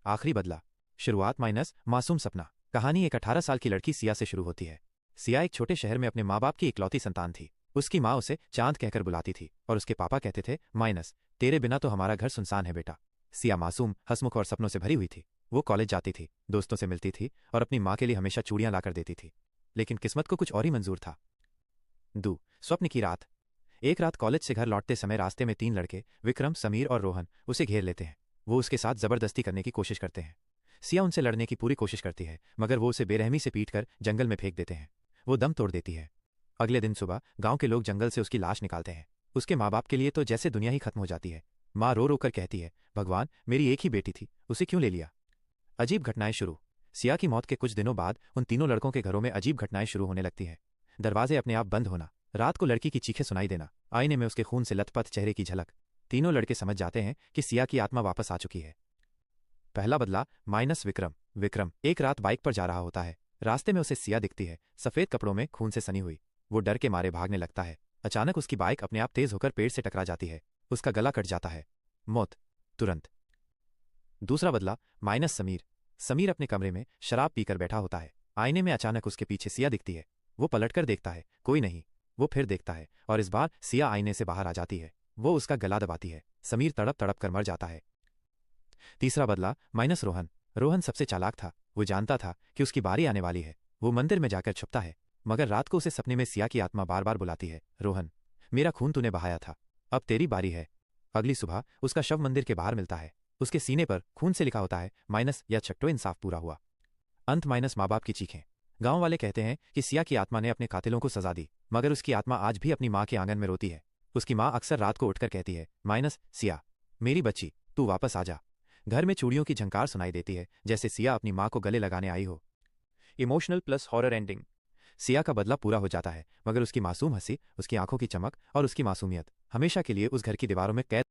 आखिरी बदला। शुरुआत माइनस मासूम सपना। कहानी एक 18 साल की लड़की सिया से शुरू होती है। सिया एक छोटे शहर में अपने माँ बाप की इकलौती संतान थी। उसकी माँ उसे चांद कहकर बुलाती थी और उसके पापा कहते थे, माइनस तेरे बिना तो हमारा घर सुनसान है बेटा। सिया मासूम, हंसमुख और सपनों से भरी हुई थी। वो कॉलेज जाती थी, दोस्तों से मिलती थी और अपनी माँ के लिए हमेशा चूड़ियां लाकर देती थी। लेकिन किस्मत को कुछ और ही मंजूर था। स्वप्न की रात। एक रात कॉलेज से घर लौटते समय रास्ते में 3 लड़के, विक्रम, समीर और रोहन, उसे घेर लेते हैं। वो उसके साथ जबरदस्ती करने की कोशिश करते हैं। सिया उनसे लड़ने की पूरी कोशिश करती है, मगर वो उसे बेरहमी से पीटकर जंगल में फेंक देते हैं। वो दम तोड़ देती है। अगले दिन सुबह गांव के लोग जंगल से उसकी लाश निकालते हैं। उसके माँ बाप के लिए तो जैसे दुनिया ही खत्म हो जाती है। माँ रो रो कर कहती है, भगवान, मेरी एक ही बेटी थी, उसे क्यों ले लिया। अजीब घटनाएं शुरू। सिया की मौत के कुछ दिनों बाद उन तीनों लड़कों के घरों में अजीब घटनाएं शुरू होने लगती हैं। दरवाजे अपने आप बंद होना, रात को लड़की की चीखें सुनाई देना, आईने में उसके खून से लथपथ चेहरे की झलक। तीनों लड़के समझ जाते हैं कि सिया की आत्मा वापस आ चुकी है। पहला बदला माइनस विक्रम एक रात बाइक पर जा रहा होता है। रास्ते में उसे सिया दिखती है, सफेद कपड़ों में खून से सनी हुई। वो डर के मारे भागने लगता है। अचानक उसकी बाइक अपने आप तेज होकर पेड़ से टकरा जाती है। उसका गला कट जाता है। मौत तुरंत। दूसरा बदला माइनस समीर अपने कमरे में शराब पीकर बैठा होता है। आईने में अचानक उसके पीछे सिया दिखती है। वो पलटकर देखता है, कोई नहीं। वो फिर देखता है और इस बार सिया आईने से बाहर आ जाती है। वो उसका गला दबाती है। समीर तड़प तड़प कर मर जाता है। तीसरा बदला माइनस रोहन सबसे चालाक था। वो जानता था कि उसकी बारी आने वाली है। वो मंदिर में जाकर छुपता है, मगर रात को उसे सपने में सिया की आत्मा बार बार बुलाती है, रोहन, मेरा खून तूने बहाया था, अब तेरी बारी है। अगली सुबह उसका शव मंदिर के बाहर मिलता है। उसके सीने पर खून से लिखा होता है, माइनस या छट्टो इंसाफ पूरा हुआ। अंत माइनस माँ बाप की चीखें। गांव वाले कहते हैं कि सिया की आत्मा ने अपने कातिलों को सजा दी, मगर उसकी आत्मा आज भी अपनी माँ के आंगन में रोती है। उसकी माँ अक्सर रात को उठकर कहती है, माइनस सिया, मेरी बच्ची, तू वापस आ जा। घर में चूड़ियों की झंकार सुनाई देती है, जैसे सिया अपनी माँ को गले लगाने आई हो। Emotional plus horror ending. Siya का बदला पूरा हो जाता है, मगर उसकी मासूम हंसी, उसकी आंखों की चमक और उसकी मासूमियत हमेशा के लिए उस घर की दीवारों में कैद